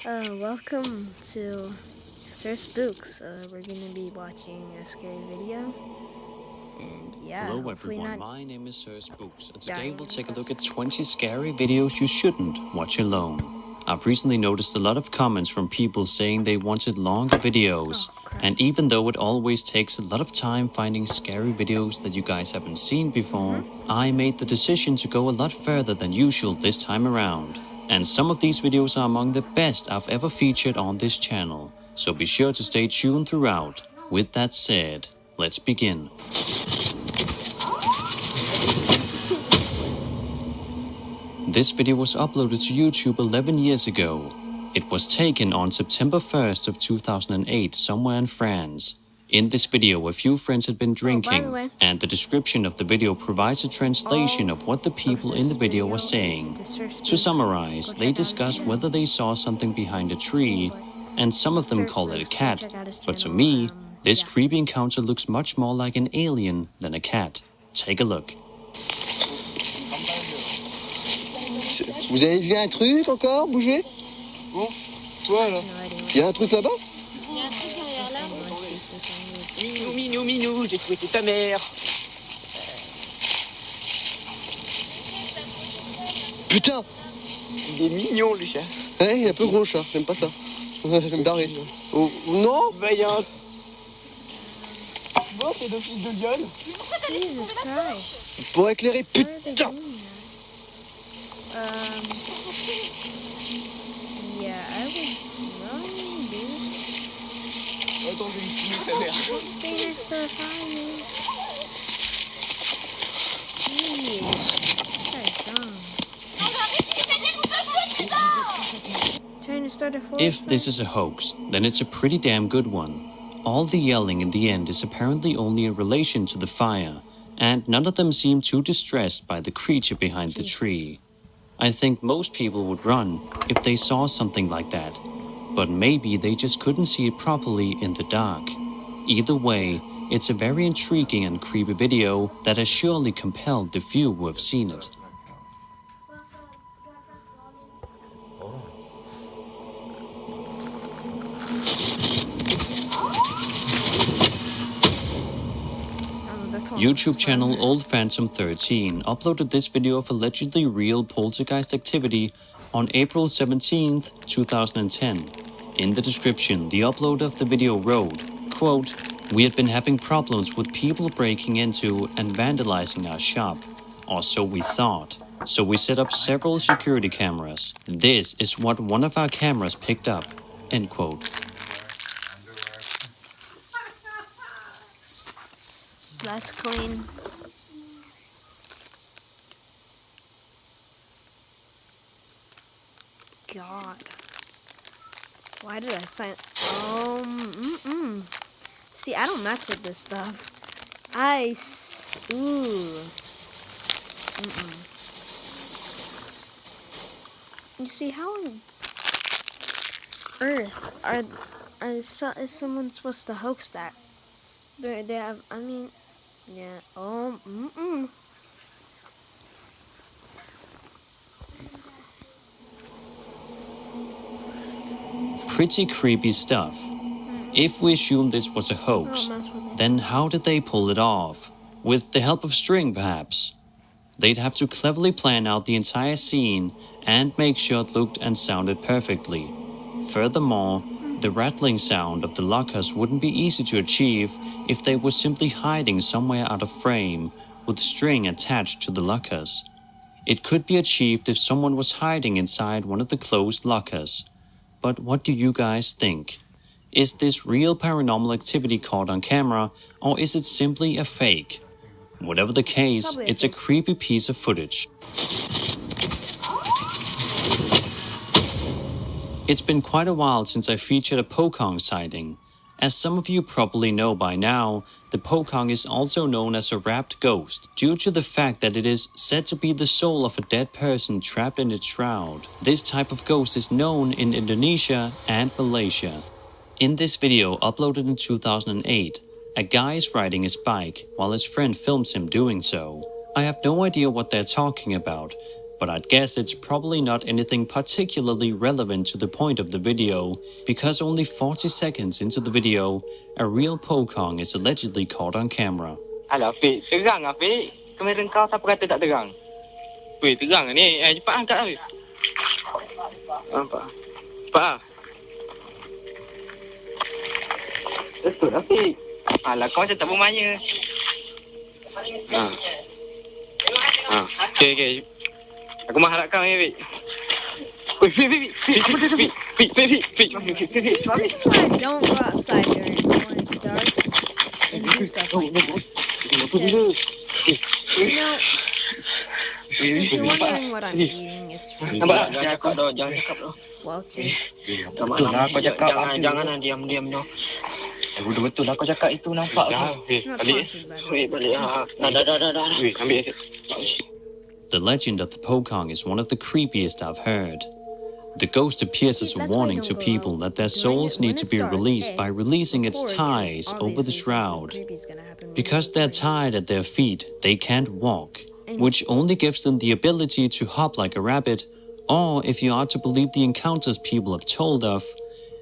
Welcome to Sir Spooks. We're gonna be watching a scary video, and yeah, Hello hopefully everyone, not my name is Sir Spooks, and today dying we'll take a look because- at 20 scary videos you shouldn't watch alone. I've recently noticed a lot of comments from people saying they wanted longer videos, Oh, crap. and even though it always takes a lot of time finding scary videos that you guys haven't seen before, I made the decision to go a lot further than usual this time around. And some of these videos are among the best I've ever featured on this channel, so be sure to stay tuned throughout. With that said, let's begin. This video was uploaded to YouTube 11 years ago. It was taken on September 1st of 2008 somewhere in France. In this video, a few friends had been drinking, way. and the description of the video provides a translation of what the people in the video were saying. To summarize, they discuss whether they saw something behind a tree, and some of them call it a cat. But to me, this creepy encounter looks much more like an alien than a cat. Take a look. Vous avez vu un truc encore bouger? Bon, toi là. Il y a un truc là-bas? Il y a un truc derrière là. Minou, minou, minou, j'ai trouvé ta mère. Putain! Il est mignon le chat. Ouais, il est un peu gros, chat. J'aime pas ça. Je vais me barrer. Oh, non? Bah y a un... Bon, pédophile de gueule. Jesus Christ! Pour éclairer, Why are they putain! doing that? Yeah, I would run, dude. Attends, je vais me filmer sa mère. Stay next to the fire. Jeez, that guy's dumb. Trying to start a forest If this fire? is a hoax, then it's a pretty damn good one. All the yelling in the end is apparently only in relation to the fire, and none of them seem too distressed by the creature behind the tree. I think most people would run if they saw something like that, but maybe they just couldn't see it properly in the dark. Either way, it's a very intriguing and creepy video that has surely compelled the few who have seen it. This one YouTube looks channel fun. Old Phantom 13 uploaded this video of allegedly real poltergeist activity on April 17th, 2010. In the description, the uploader of the video wrote, quote, "We had been having problems with people breaking into and vandalizing our shop, or so we thought. So we set up several security cameras. This is what one of our cameras picked up." End quote. That's clean. God. Why did I sign? See, I don't mess with this stuff. Ooh. You see, how on earth is someone supposed to hoax that? They have, I mean, yeah. Pretty creepy stuff. If we assume this was a hoax, Don't mess with it. then how did they pull it off? With the help of string, perhaps? They'd have to cleverly plan out the entire scene and make sure it looked and sounded perfectly. Furthermore, the rattling sound of the lockers wouldn't be easy to achieve if they were simply hiding somewhere out of frame with string attached to the lockers. It could be achieved if someone was hiding inside one of the closed lockers. But what do you guys think? Is this real paranormal activity caught on camera, or is it simply a fake? Whatever the case, Probably a it's a fake. creepy piece of footage. It's been quite a while since I featured a Pocong sighting. As some of you probably know by now, the Pocong is also known as a wrapped ghost due to the fact that it is said to be the soul of a dead person trapped in its shroud. This type of ghost is known in Indonesia and Malaysia. In this video uploaded in 2008, a guy is riding his bike while his friend films him doing so. I have no idea what they're talking about, but I'd guess it's probably not anything particularly relevant to the point of the video, because only 40 seconds into the video, a real pokong is allegedly caught on camera. Alah, Fik. Terang lah, Fik. Kamera kau siapa kata tak terang? Weh, terang ni. Cepat angkat lah. Nampak? Cepat lah. Betul lah, Fik. Alah, kau macam tak bermaya. Okay. Aku mengharapkan ni, Fik. Weh, Fik. See, this is why I don't go outside when it's dark and do stuff like that. Because, if you're wondering what I'm eating, it's from Nampak tak? Jangan cakap dah. Welch's. Betul lah kau cakap. Jangan diam dah. Betul lah kau cakap itu, nampak lah. Not sponsored, by the way. Balik lah. Dah. Weh, ambil. The legend of the pokong is one of the creepiest I've heard. The ghost appears as a warning to people that their souls need to be released by releasing its ties over the shroud. Because they're tied at their feet, they can't walk, which only gives them the ability to hop like a rabbit, or if you are to believe the encounters people have told of,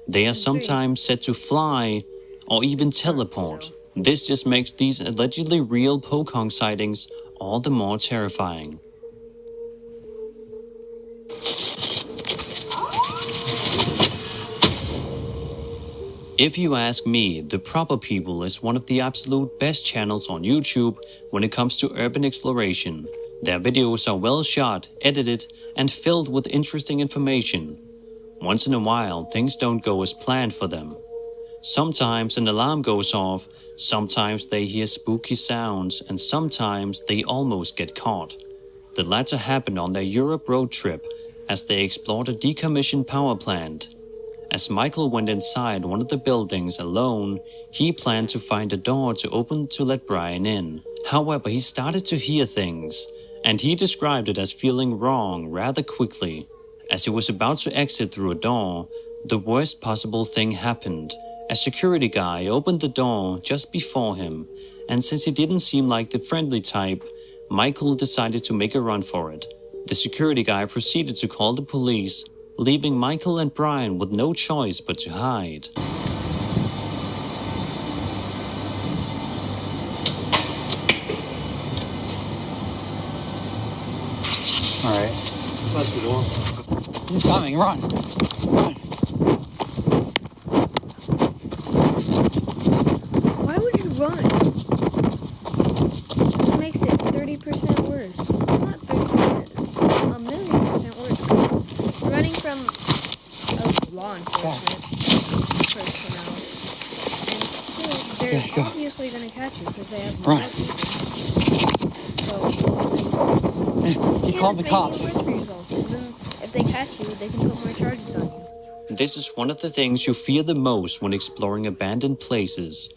they are sometimes said to fly or even teleport. This just makes these allegedly real pokong sightings all the more terrifying. If you ask me, The Proper People is one of the absolute best channels on YouTube when it comes to urban exploration. Their videos are well shot, edited, and filled with interesting information. Once in a while, things don't go as planned for them. Sometimes an alarm goes off, sometimes they hear spooky sounds, and sometimes they almost get caught. The latter happened on their Europe road trip as they explored a decommissioned power plant. As Michael went inside one of the buildings alone, he planned to find a door to open to let Brian in. However, he started to hear things, and he described it as feeling wrong rather quickly. As he was about to exit through a door, the worst possible thing happened. A security guy opened the door just before him, and since he didn't seem like the friendly type, Michael decided to make a run for it. The security guy proceeded to call the police, leaving Michael and Brian with no choice but to hide. Alright. Close the door. I'm coming, run! Why would you run? This makes it 30% worse. Not 30%, a million% worse. Because you're running from law enforcement personnel. And they're obviously going to catch you because they have more people. So, He called the cops. If they catch you, they can put more charges on you. This is one of the things you fear the most when exploring abandoned places.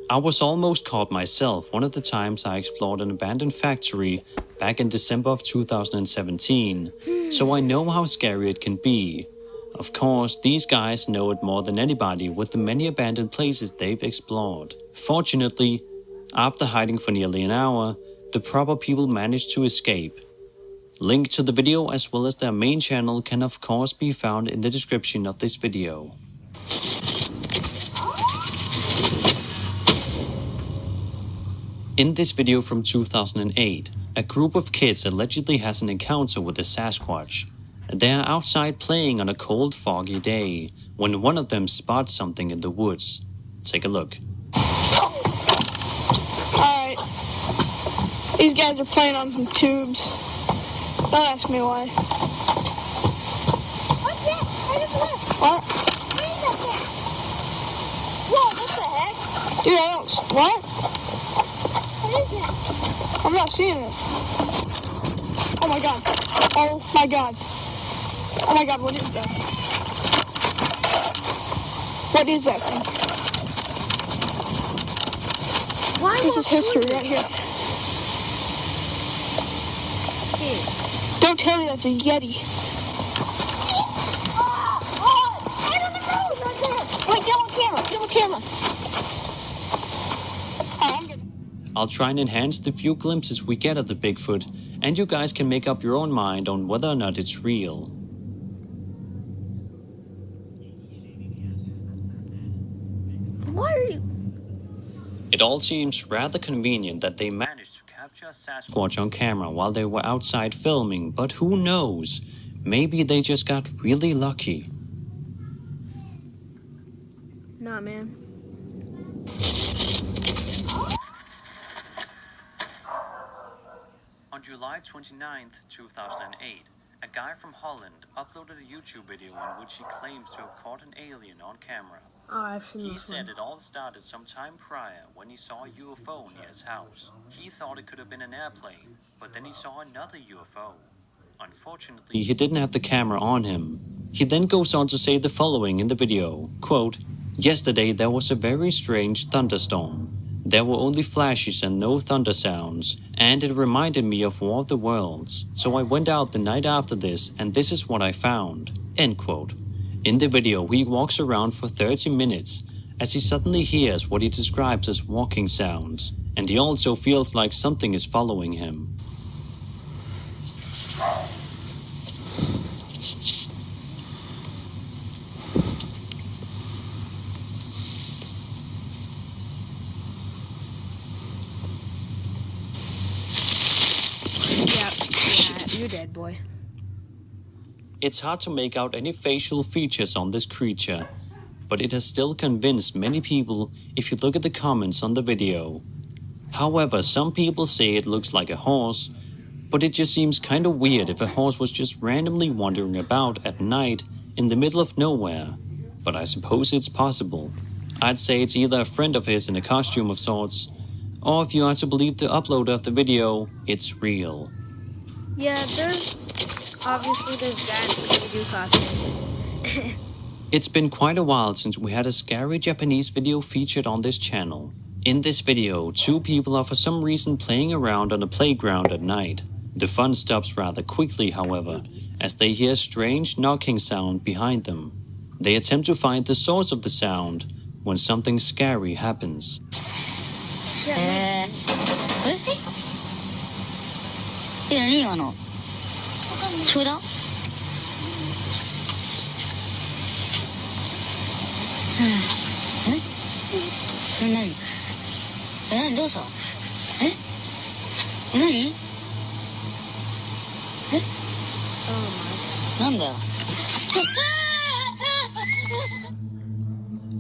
I was almost caught myself one of the times I explored an abandoned factory back in December of 2017, so I know how scary it can be. Of course, these guys know it more than anybody with the many abandoned places they've explored. Fortunately, after hiding for nearly an hour, the Proper People managed to escape. Link to the video as well as their main channel can of course be found in the description of this video. In this video from 2008, a group of kids allegedly has an encounter with a Sasquatch. They are outside playing on a cold, foggy day when one of them spots something in the woods. Take a look. Alright. These guys are playing on some tubes. Don't ask me why. What's that? What? Whoa, what the heck? Dude, I don't... What? What is that? I'm not seeing it. Oh my god. Oh my god. Oh my god, what is that? What is that thing? Why This is history right here. Kid. Don't tell me that's a Yeti. Right on the road, right there. Wait, get on camera. Get on camera. Oh, I'm good. I'll try and enhance the few glimpses we get of the Bigfoot and you guys can make up your own mind on whether or not it's real. Why are you? It all seems rather convenient that they managed to capture a Sasquatch on camera while they were outside filming, but who knows? Maybe they just got really lucky. Nah, man. On July 29th, 2008, a guy from Holland uploaded a YouTube video in which he claims to have caught an alien on camera. Oh, I've seen He this said one. it all started some time prior when he saw a UFO near his house. He thought it could have been an airplane, but then he saw another UFO. Unfortunately, he didn't have the camera on him. He then goes on to say the following in the video, quote, "Yesterday there was a very strange thunderstorm. There were only flashes and no thunder sounds, and it reminded me of War of the Worlds. So I went out the night after this, and this is what I found." End quote. In the video, he walks around for 30 minutes as he suddenly hears what he describes as walking sounds, and he also feels like something is following him. Yeah, you're dead, boy. It's hard to make out any facial features on this creature, but it has still convinced many people if you look at the comments on the video. However, some people say it looks like a horse, but it just seems kind of weird if a horse was just randomly wandering about at night in the middle of nowhere. But I suppose it's possible. I'd say it's either a friend of his in a costume of sorts, or if you are to believe the uploader of the video, it's real. Yeah, there's that Scooby-Doo costume. It's been quite a while since we had a scary Japanese video featured on this channel. In this video, two people are for some reason playing around on a playground at night. The fun stops rather quickly, however, as they hear a strange knocking sound behind them. They attempt to find the source of the sound when something scary happens.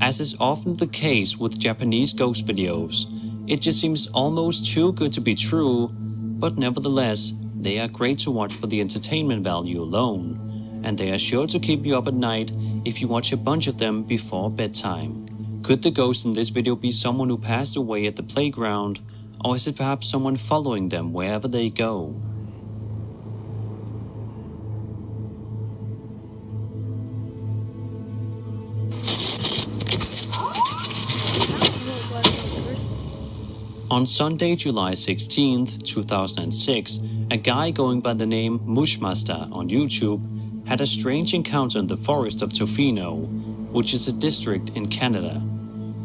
As is often the case with Japanese ghost videos, it just seems almost too good to be true, but nevertheless, they are great to watch for the entertainment value alone, and they are sure to keep you up at night if you watch a bunch of them before bedtime. Could the ghost in this video be someone who passed away at the playground, or is it perhaps someone following them wherever they go? On Sunday, July 16th, 2006, a guy going by the name Mushmaster on YouTube had a strange encounter in the forest of Tofino, which is a district in Canada.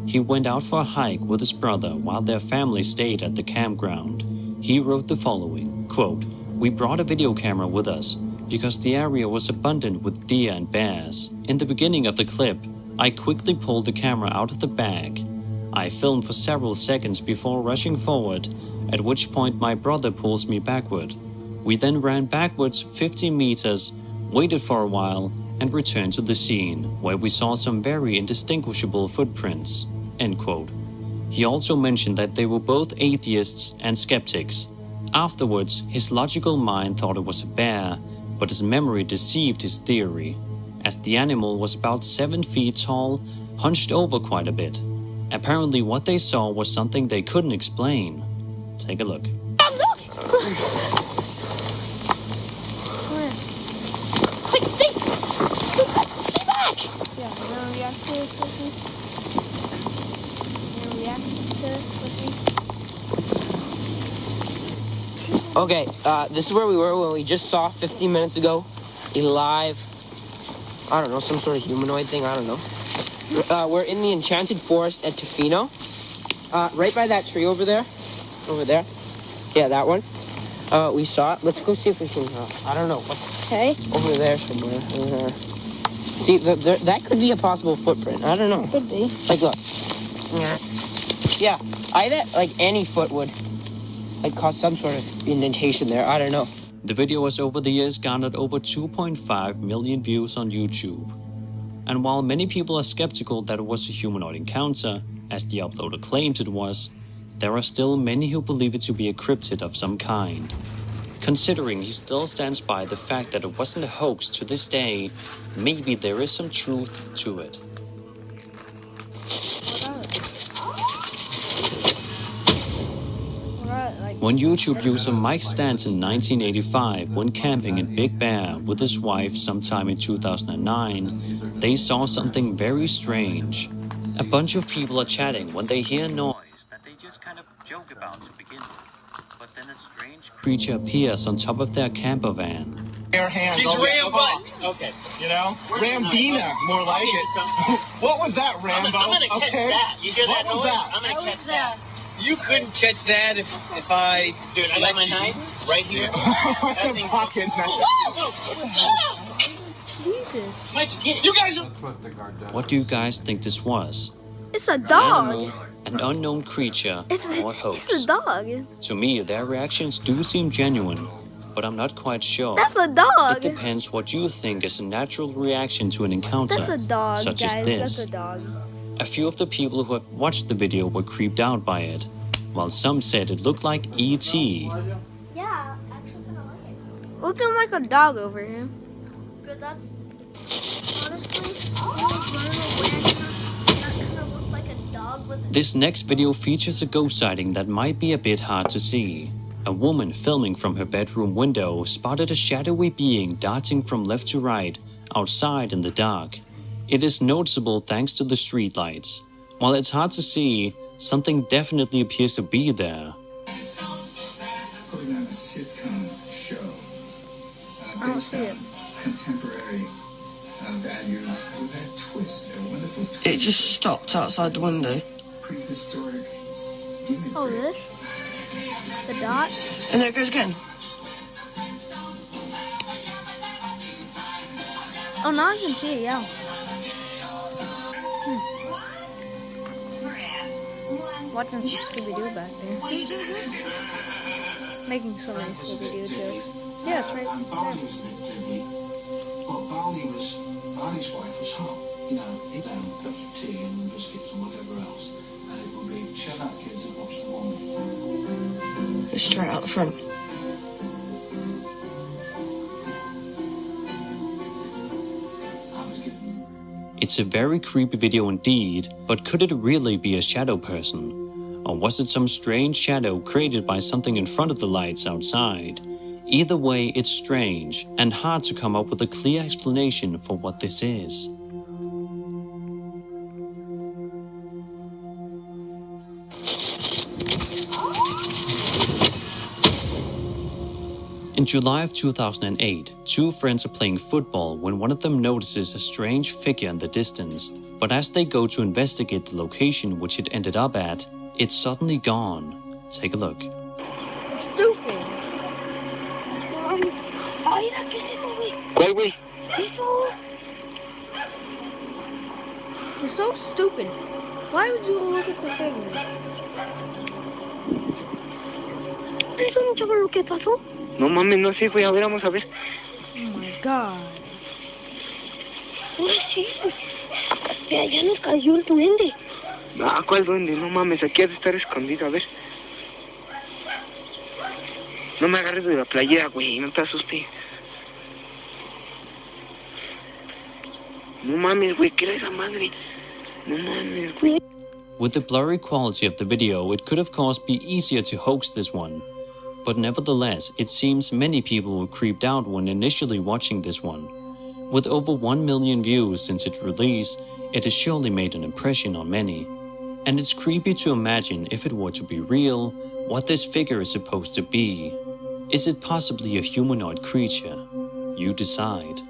He went out for a hike with his brother while their family stayed at the campground. He wrote the following, quote, "We brought a video camera with us because the area was abundant with deer and bears. In the beginning of the clip, I quickly pulled the camera out of the bag. I filmed for several seconds before rushing forward, at which point my brother pulls me backward. We then ran backwards 50 meters, waited for a while, and returned to the scene, where we saw some very indistinguishable footprints." End quote. He also mentioned that they were both atheists and skeptics. Afterwards, his logical mind thought it was a bear, but his memory deceived his theory, as the animal was about 7 feet tall, hunched over quite a bit. Apparently what they saw was something they couldn't explain. Take a look. Quick, stay! Stay back! Yeah, we're gonna react to this with me. We're gonna react to this with me. Okay, this is where we were when we just saw 15 minutes ago a live, I don't know, some sort of humanoid thing, I don't know. We're in the Enchanted Forest at Tofino, right by that tree over there. Yeah, that one. We saw it. Let's go see if we can. I don't know. Okay. Over there somewhere. See, that could be a possible footprint. I don't know. Could be. Like, look. Yeah, I bet like any foot would like cause some sort of indentation there. I don't know. The video has over the years garnered over 2.5 million views on YouTube. And while many people are skeptical that it was a humanoid encounter, as the uploader claims it was, there are still many who believe it to be a cryptid of some kind. Considering he still stands by the fact that it wasn't a hoax to this day, maybe there is some truth to it. When YouTube user Mike Stanton in 1985 went camping in Big Bear with his wife sometime in 2009, they saw something very strange. A bunch of people are chatting when they hear noise that they just kind of joke about to begin with. But then a strange creature appears on top of their camper van. He's Rambo. Okay, you know? Rambina, more like it. What was that, Rambo? I'm gonna catch that. You hear that noise? I'm gonna catch that. You couldn't catch that if I... Dude, I got my knife right here. That thing fucking Jesus. Mikey, get it. You guys are... What do you guys think this was? It's a An dog. animal, an unknown creature, or a hoax? It's a dog. To me, their reactions do seem genuine, but I'm not quite sure. That's a dog. It depends what you think is a natural reaction to an encounter, That's a dog, such guys. as this. That's a dog. A few of the people who have watched the video were creeped out by it, while some said it looked like E.T. Yeah, actually kind of like it. Looking like a dog over here. But that's honestly, that kind of looked like a dog with a... This next video features a ghost sighting that might be a bit hard to see. A woman filming from her bedroom window spotted a shadowy being darting from left to right, outside in the dark. It is noticeable thanks to the streetlights. While it's hard to see, something definitely appears to be there. Putting on a sitcom show. I don't see it. Contemporary values with that twist, a wonderful twist. It just stopped outside the window. Prehistoric. Oh, this? The dot? And there it goes again. Oh, now I can see it, yeah. Watching some Scooby-Doo back there. Making so many Scooby-Doo jokes. Yeah, it's right there. Well, Barney's wife was home. You know, he down cups of tea and biscuits and whatever else. And it would be, shut up kids and watch the woman. It's straight out the front. It's a very creepy video indeed, but could it really be a shadow person? Or was it some strange shadow created by something in front of the lights outside? Either way, it's strange and hard to come up with a clear explanation for what this is. In July of 2008, two friends are playing football when one of them notices a strange figure in the distance. But as they go to investigate the location which it ended up at, it's suddenly gone. Take a look. Stupid. Wait. You're so stupid. Why would you look at the figure? ¿Eso no fue lo que pasó? No mames, no sé, güey, a ver, vamos a ver. Oh my god. Ahora sí. Pero ya nos cayó el duende. Ah, ¿cuál duende? No mames, aquí ha de estar escondido, a ver. No me agarres de la playera, güey, no te asustes. No mames, güey, ¿qué era esa madre? No mames, güey. With the blurry quality of the video, it could of course be easier to hoax this one. But nevertheless, it seems many people were creeped out when initially watching this one. With over 1 million views since its release, it has surely made an impression on many. And it's creepy to imagine, if it were to be real, what this figure is supposed to be. Is it possibly a humanoid creature? You decide.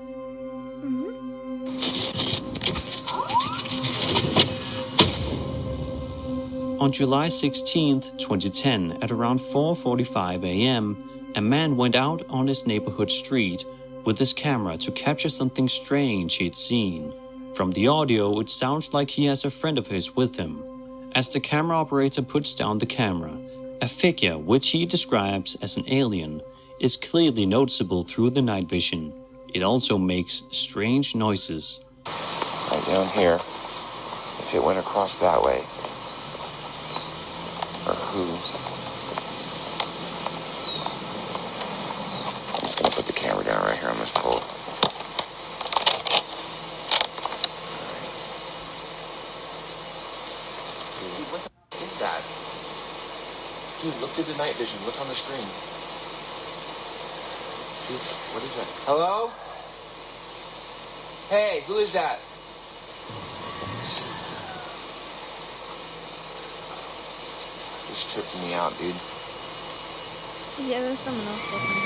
On July 16, 2010, at around 4:45 a.m., A man went out on his neighborhood street with his camera to capture something strange he'd seen. From the audio, it sounds like he has a friend of his with him. As the camera operator puts down the camera, a figure, which he describes as an alien, is clearly noticeable through the night vision. It also makes strange noises. Right down here, if it went across that way, or who? I'm just gonna put the camera down right here on this pole. Dude, what the is that? Dude, look through the night vision. Look on the screen. See, what is that? Hello? Hey, who is that? This tripping me out, dude. Yeah, there's someone else looking.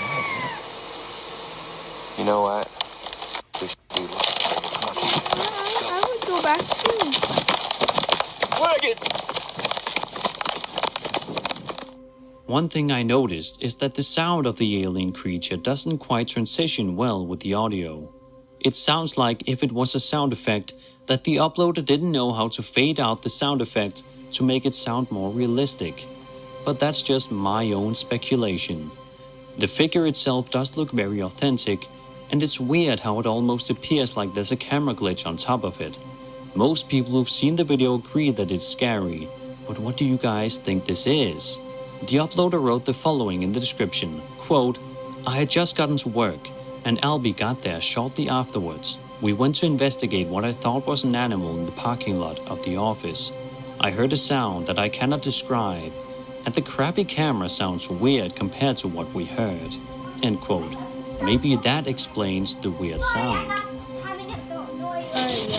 You know what? I would go back too. One thing I noticed is that the sound of the alien creature doesn't quite transition well with the audio. It sounds like if it was a sound effect that the uploader didn't know how to fade out the sound effect to make it sound more realistic. But that's just my own speculation. The figure itself does look very authentic, and it's weird how it almost appears like there's a camera glitch on top of it. Most people who've seen the video agree that it's scary, but what do you guys think this is? The uploader wrote the following in the description, quote, "I had just gotten to work, and Albie got there shortly afterwards. We went to investigate what I thought was an animal in the parking lot of the office. I heard a sound that I cannot describe, and the crappy camera sounds weird compared to what we heard." End quote. Maybe that explains the weird sound. Yeah.